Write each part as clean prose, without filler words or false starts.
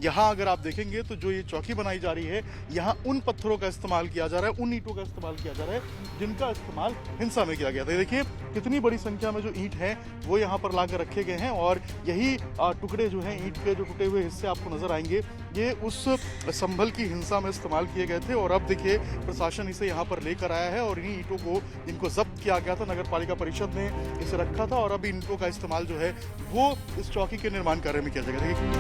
यहाँ अगर आप देखेंगे तो जो ये चौकी बनाई जा रही है, यहाँ उन पत्थरों का इस्तेमाल किया जा रहा है, उन ईंटों का इस्तेमाल किया जा रहा है जिनका इस्तेमाल हिंसा में किया गया था। देखिए कितनी बड़ी संख्या में जो ईंट हैं वो यहाँ पर लाकर रखे गए हैं और यही टुकड़े जो हैं ईंट के जो टूटे हुए हिस्से आपको नजर आएंगे, ये उस संभल की हिंसा में इस्तेमाल किए गए थे। और अब देखिए प्रशासन इसे यहाँ पर लेकर आया है और इन्हीं ईंटों को इनको जब्त किया गया था, नगर पालिका परिषद ने इसे रखा था और अब ईंटों का इस्तेमाल जो है वो इस चौकी के निर्माण कार्य में किया जाएगा। देखिए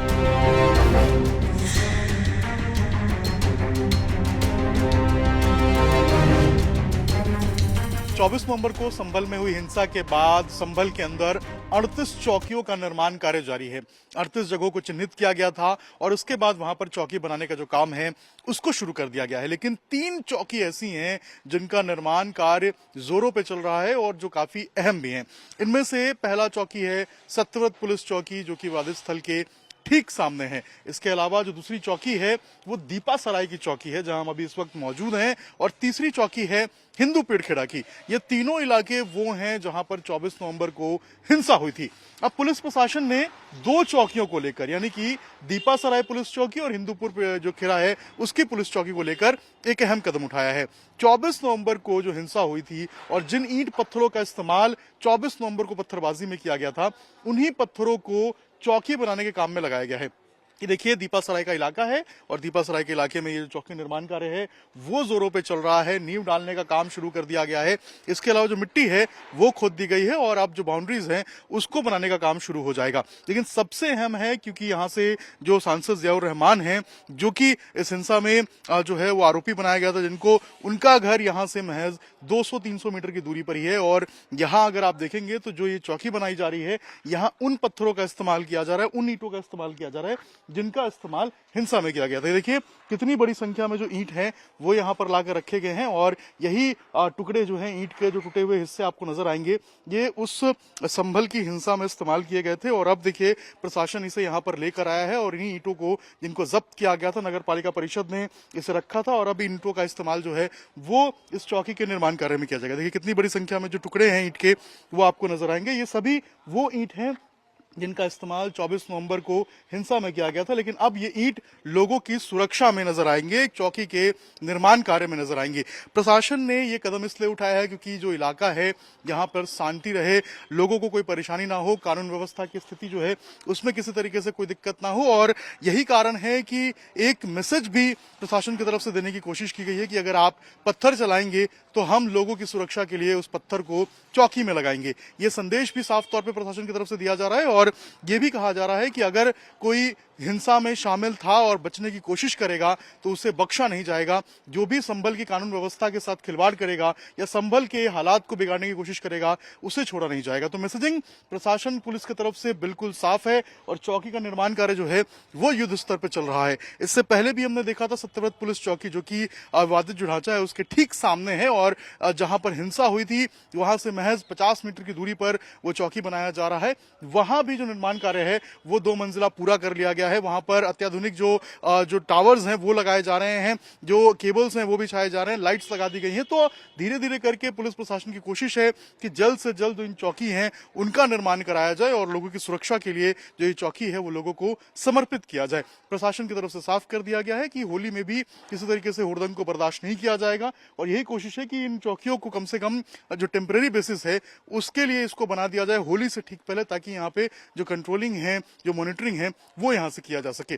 24 नवंबर को संभल में हुई हिंसा के बाद संभल के अंदर 38 चौकियों का निर्माण कार्य जारी है। 38 जगहों को चिन्हित किया गया था और उसके बाद वहां पर चौकी बनाने का जो काम है उसको शुरू कर दिया गया है। लेकिन 3 चौकी ऐसी हैं जिनका निर्माण कार्य जोरों पे चल रहा है और जो काफी अहम भी हैं। इनमें से पहला चौकी है सत्यव्रत पुलिस चौकी, जो कि वादित स्थल के ठीक सामने है। इसके अलावा जो दूसरी चौकी है वो दीपा सराय की चौकी है, जहां हम अभी इस वक्त मौजूद हैं, और तीसरी चौकी है हिंदू पेड़खेड़ा की। ये तीनों इलाके वो हैं जहां पर 24 नवंबर को हिंसा हुई थी। अब पुलिस प्रशासन ने 2 चौकियों को लेकर, यानी कि दीपा सराय पुलिस चौकी और हिंदूपुर जो खेड़ा है उसकी पुलिस चौकी को लेकर एक अहम कदम उठाया है। 24 नवंबर को जो हिंसा हुई थी और जिन ईंट पत्थरों का इस्तेमाल 24 नवंबर को पत्थरबाजी में किया गया था, उन्हीं पत्थरों को चौकी बनाने के काम में लगाया गया है। ये देखिए दीपा सराय का इलाका है और दीपा सराय के इलाके में ये चौकी निर्माण कार्य है वो जोरों पे चल रहा है। नींव डालने का काम शुरू कर दिया गया है। इसके अलावा जो मिट्टी है वो खोद दी गई है और अब जो बाउंड्रीज हैं उसको बनाने का काम शुरू हो जाएगा। लेकिन सबसे अहम है, क्योंकि यहाँ से जो सांसद जियाउर रहमान हैं, जो कि इस हिंसा में जो है वो आरोपी बनाया गया था, जिनको उनका घर यहाँ से महज 200-300 मीटर की दूरी पर ही है। और यहाँ अगर आप देखेंगे तो जो ये चौकी बनाई जा रही है, यहाँ उन पत्थरों का इस्तेमाल किया जा रहा है, उन ईंटों का इस्तेमाल किया जा रहा है जिनका इस्तेमाल हिंसा में किया गया था। देखिए कितनी बड़ी संख्या में जो ईंट हैं वो यहाँ पर लाकर रखे गए हैं और यही टुकड़े जो हैं ईंट के जो टूटे हुए हिस्से आपको नजर आएंगे, ये उस संभल की हिंसा में इस्तेमाल किए गए थे। और अब देखिए प्रशासन इसे यहाँ पर लेकर आया है और इन्हीं ईंटों को जिनको जब्त किया गया था, नगर पालिका परिषद ने इसे रखा था और अब ईंटों का इस्तेमाल जो है वो इस चौकी के निर्माण कार्य में किया जाएगा। देखिए कितनी बड़ी संख्या में जो टुकड़े हैं ईंट के वो आपको नजर आएंगे। ये सभी वो ईंट हैं जिनका इस्तेमाल 24 नवंबर को हिंसा में किया गया था। लेकिन अब ये ईंट लोगों की सुरक्षा में नजर आएंगे, एक चौकी के निर्माण कार्य में नजर आएंगे। प्रशासन ने ये कदम इसलिए उठाया है क्योंकि जो इलाका है यहाँ पर शांति रहे, लोगों को कोई परेशानी ना हो, कानून व्यवस्था की स्थिति जो है उसमें किसी तरीके से कोई दिक्कत ना हो। और यही कारण है कि एक मैसेज भी प्रशासन की तरफ से देने की कोशिश की गई है कि अगर आप पत्थर चलाएंगे तो हम लोगों की सुरक्षा के लिए उस पत्थर को चौकी में लगाएंगे। ये संदेश भी साफ तौर पे प्रशासन की तरफ से दिया जा रहा है और ये भी कहा जा रहा है कि अगर कोई हिंसा में शामिल था और बचने की कोशिश करेगा तो उसे बख्शा नहीं जाएगा। जो भी संभल की कानून व्यवस्था के साथ खिलवाड़ करेगा या संभल के हालात को बिगाड़ने की कोशिश करेगा, उसे छोड़ा नहीं जाएगा। तो मैसेजिंग प्रशासन पुलिस की तरफ से बिल्कुल साफ है और चौकी का निर्माण कार्य जो है वो युद्ध स्तर पर चल रहा है। इससे पहले भी हमने देखा था सत्यव्रत पुलिस चौकी, जो कि वादित जो ढांचा है उसके ठीक सामने है और जहां पर हिंसा हुई थी वहां से महज 50 मीटर की दूरी पर वो चौकी बनाया जा रहा है। वहां भी जो निर्माण कार्य है वो 2 मंजिला पूरा कर लिया गया है। वहां पर अत्याधुनिक जो टावर्स हैं वो लगाए जा रहे हैं, जो केबल्स हैं वो बिछाए जा रहे हैं, लाइट्स लगा दी गई हैं। तो धीरे धीरे करके पुलिस प्रशासन की कोशिश है कि जल्द से जल्द जो इन चौकी हैं उनका निर्माण कराया जाए और लोगों की सुरक्षा के लिए जो ये चौकी है वो लोगों को समर्पित किया जाए। प्रशासन की तरफ से साफ कर दिया गया है कि होली में भी किसी तरीके से हुड़दंग को बर्दाश्त नहीं किया जाएगा और यही कोशिश है कि इन चौकियों को कम से कम जो टेम्परेरी बेसिस है उसके लिए इसको बना दिया जाए होली से ठीक पहले, ताकि यहाँ पे जो कंट्रोलिंग है, जो मॉनिटरिंग है वो यहाँ से किया जा सके।